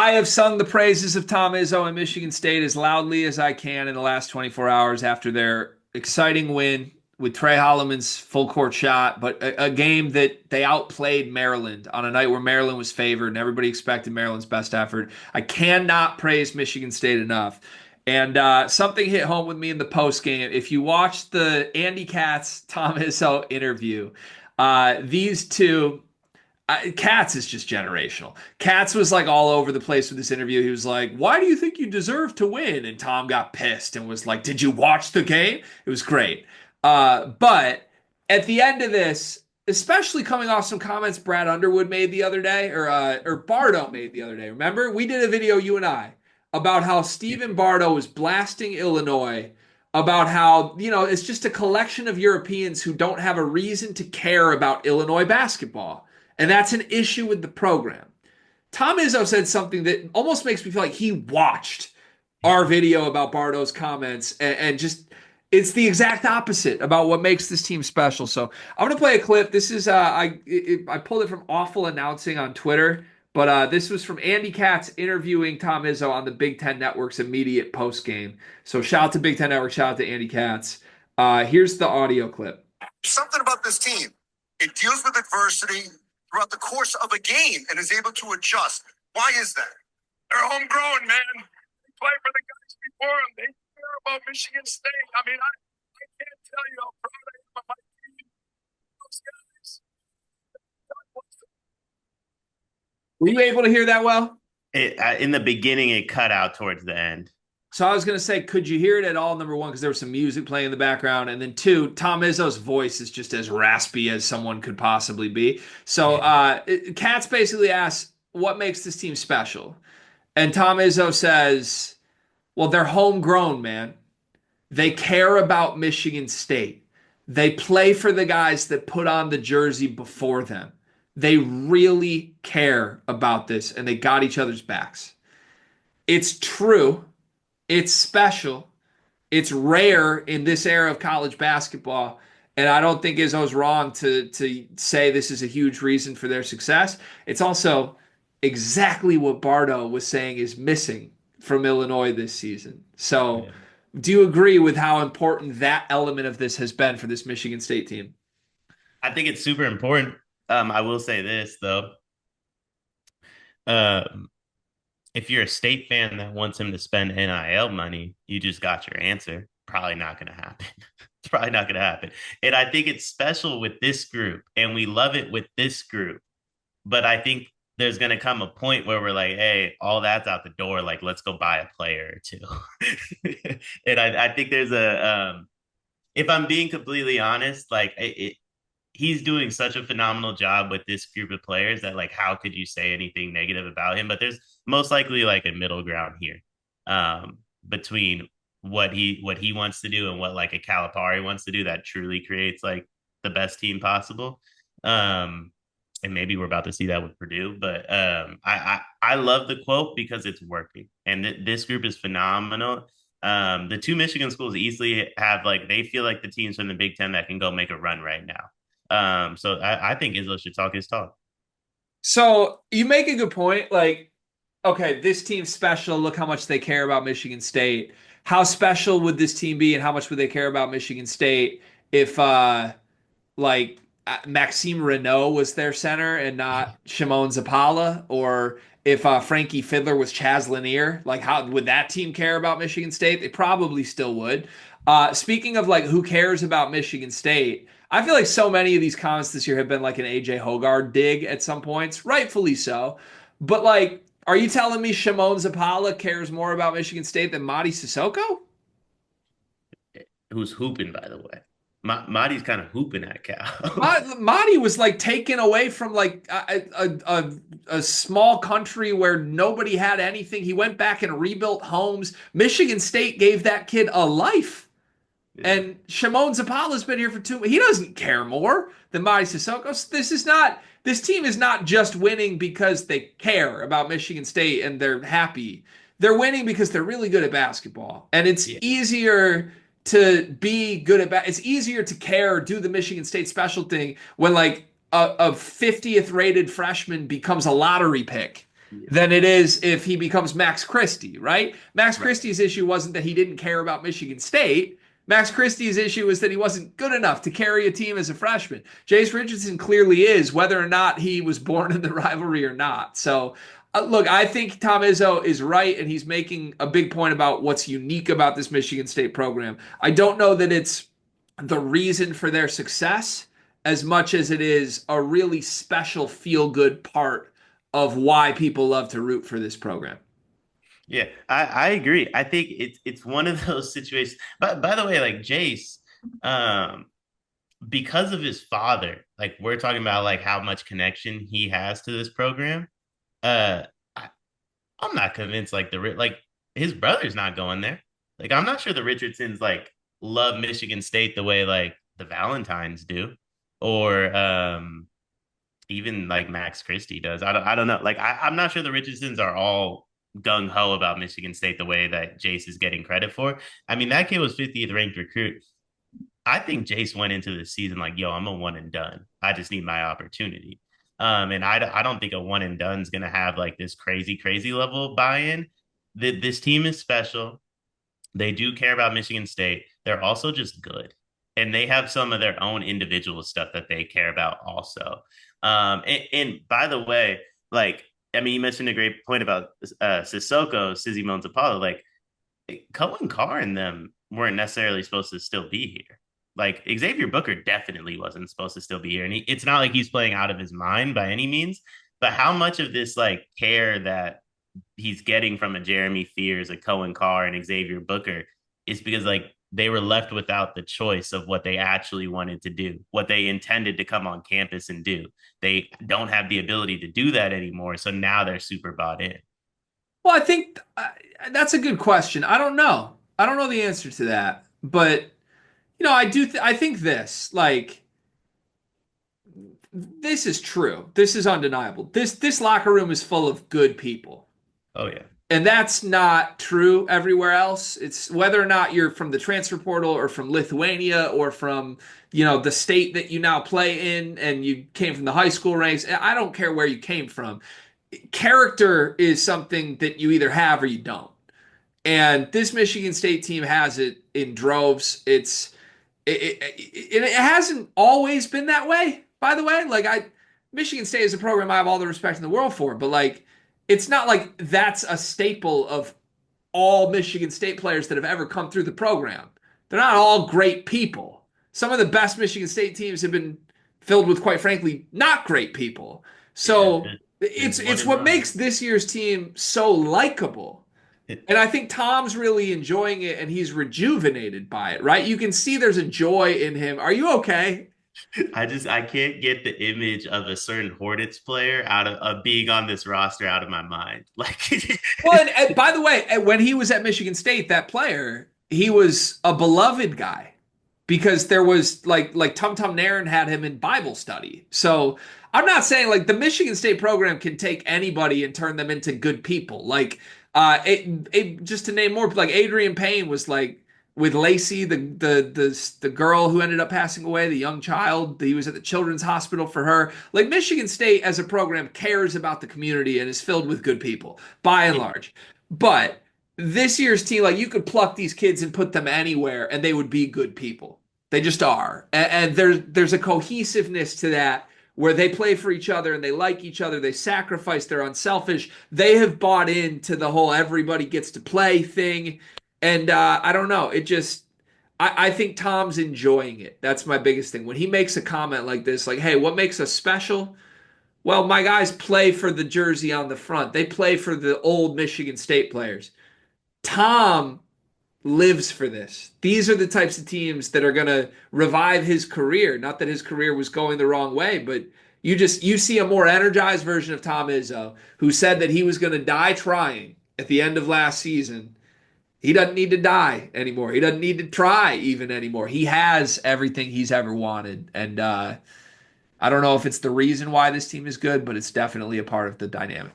I have sung the praises of Tom Izzo and Michigan State as loudly as I can in the last 24 hours after their exciting win with Trey Holloman's full court shot, but a game that they outplayed Maryland on a night where Maryland was favored and everybody expected Maryland's best effort. I cannot praise Michigan State enough. And something hit home with me in the post game. If you watch the Andy Katz Tom Izzo interview, these two Katz is just generational. Katz was like all over the place with this interview. He was like, "Why do you think you deserve to win?" And Tom got pissed and was like, "Did you watch the game?" It was great. But at the end of this, especially coming off some comments Brad Underwood made the other day, or Bardo made the other day. Remember, we did a video, you and I, about how Stephen Bardo was blasting Illinois about how, it's just a collection of Europeans who don't have a reason to care about Illinois basketball. And that's an issue with the program. Tom Izzo said something that almost makes me feel like he watched our video about Bardo's comments and just it's the exact opposite about what makes this team special. So I'm gonna play a clip. This is I pulled it from Awful Announcing on Twitter, but this was from Andy Katz interviewing Tom Izzo on the Big Ten Network's immediate post game. So shout out to Big Ten Network, shout out to Andy Katz. Here's the audio clip. Something about this team. It deals with adversity throughout the course of a game and is able to adjust. Why is that? They're homegrown, man. They play for the guys before them. They care about Michigan State. I mean, I can't tell you how proud I am of my team. Those guys. Were you able to hear that well? In the beginning, it cut out towards the end. So I was going to say, could you hear it at all? Number one, because there was some music playing in the background. And then two, Tom Izzo's voice is just as raspy as someone could possibly be. So Katz basically asks, what makes this team special? And Tom Izzo says, well, they're homegrown, man. They care about Michigan State. They play for the guys that put on the jersey before them. They really care about this, and they got each other's backs. It's true. It's special. It's rare in this era of college basketball. And I don't think Izzo's wrong to say this is a huge reason for their success. It's also exactly what Bardo was saying is missing from Illinois this season. So do you agree with how important that element of this has been for this Michigan State team? I think it's super important. I will say this, though. If you're a State fan that wants him to spend NIL money, you just got your answer. Probably not going to happen. It's probably not going to happen. And I think it's special with this group, and we love it with this group. But I think there's going to come a point where we're like, hey, all that's out the door. Like, let's go buy a player or two. And I think there's if I'm being completely honest, like he's doing such a phenomenal job with this group of players that like, how could you say anything negative about him? But there's most likely like a middle ground here between what he wants to do and what like a Calipari wants to do that truly creates like the best team possible. And maybe we're about to see that with Purdue, but I love the quote because it's working, and this group is phenomenal. The two Michigan schools easily have like they feel like the teams from the Big Ten that can go make a run right now. So I think Izzo should talk his talk. So you make a good point. Like, okay, this team's special. Look how much they care about Michigan State. How special would this team be, and how much would they care about Michigan State if, like, Maxime Renault was their center and not Shimon Zapala, or if Frankie Fiddler was Chaz Lanier? Like, how would that team care about Michigan State? They probably still would. Speaking of like who cares about Michigan State, I feel like so many of these comments this year have been like an AJ Hoggard dig at some points, rightfully so. But like, are you telling me Shimon Zapala cares more about Michigan State than Mady Sissoko? Who's hooping, by the way. Marty's kind of hooping at Cal. Mady was like taken away from like a small country where nobody had anything. He went back and rebuilt homes. Michigan State gave that kid a life. Yeah. And Shimon Zapala's been here for 2 months. He doesn't care more than Mady Sissoko. This team is not just winning because they care about Michigan State and they're happy. They're winning because they're really good at basketball. And it's easier to be good at it's easier to care, do the Michigan State special thing when like a 50th rated freshman becomes a lottery pick than it is if he becomes Max Christie, right? Max Right. Christie's issue wasn't that he didn't care about Michigan State. Max Christie's issue was that he wasn't good enough to carry a team as a freshman. Jace Richardson clearly is, whether or not he was born in the rivalry or not. So, look, I think Tom Izzo is right, and he's making a big point about what's unique about this Michigan State program. I don't know that it's the reason for their success as much as it is a really special feel good part of why people love to root for this program. Yeah, I agree. I think it's one of those situations. But by the way, like Jace, um, because of his father, like we're talking about like how much connection he has to this program. I, I'm not convinced like like his brother's not going there. Like I'm not sure the Richardsons like love Michigan State the way like the Valentines do, or even like Max Christie does. I don't know. Like I'm not sure the Richardsons are all gung ho about Michigan State the way that Jace is getting credit for. I mean, that kid was 50th ranked recruit. I think Jace went into the season like, yo, I'm a one and done. I just need my opportunity. And I don't think a one and done is going to have like this crazy, crazy level of buy in. This team is special. They do care about Michigan State. They're also just good. And they have some of their own individual stuff that they care about also. And by the way, like, I mean, you mentioned a great point about Sissoko, Sizzy Montepalo. Like, Cohen Carr and them weren't necessarily supposed to still be here. Like Xavier Booker definitely wasn't supposed to still be here, and it's not like he's playing out of his mind by any means. But how much of this like care that he's getting from a Jeremy Fears, a Cohen Carr, and Xavier Booker is because like they were left without the choice of what they actually wanted to do, what they intended to come on campus and do. They don't have the ability to do that anymore, so now they're super bought in. Well, I think that's a good question. I don't know. I don't know the answer to that, but I do. I think this, like, this is true. This is undeniable. This locker room is full of good people. Oh yeah. And that's not true everywhere else. It's whether or not you're from the transfer portal or from Lithuania or from, the state that you now play in and you came from the high school ranks. I don't care where you came from. Character is something that you either have or you don't. And this Michigan State team has it in droves. It hasn't always been that way, by the way. Michigan State is a program I have all the respect in the world for, but like it's not like that's a staple of all Michigan State players that have ever come through the program. They're not all great people. Some of the best Michigan State teams have been filled with, quite frankly, not great people. Yeah. So There's one it's in what Rome. makes this year's team so likable. And I think Tom's really enjoying it and he's rejuvenated by it, right? You can see there's a joy in him. Are you okay? I can't get the image of a certain Hornets player out of being on this roster out of my mind. Like Well, and by the way, when he was at Michigan State, that player, he was a beloved guy because there was like Tum Tum Nairn had him in Bible study. So I'm not saying like the Michigan State program can take anybody and turn them into good people. Like just to name more, like Adrian Payne was like with Lacey, the girl who ended up passing away, the young child. He was at the Children's Hospital for her. Like Michigan State as a program cares about the community and is filled with good people by and large. But this year's team, like you could pluck these kids and put them anywhere and they would be good people. They just are. And there's a cohesiveness to that where they play for each other and they like each other. They sacrifice. They're unselfish. They have bought into the whole everybody gets to play thing. And I don't know. I think Tom's enjoying it. That's my biggest thing. When he makes a comment like this, like, hey, what makes us special? Well, my guys play for the jersey on the front. They play for the old Michigan State players. Tom lives for this. These are the types of teams that are going to revive his career. Not that his career was going the wrong way, but you see a more energized version of Tom Izzo who said that he was going to die trying at the end of last season. He doesn't need to die anymore. He doesn't need to try even anymore. He has everything he's ever wanted. And I don't know if it's the reason why this team is good, but it's definitely a part of the dynamic.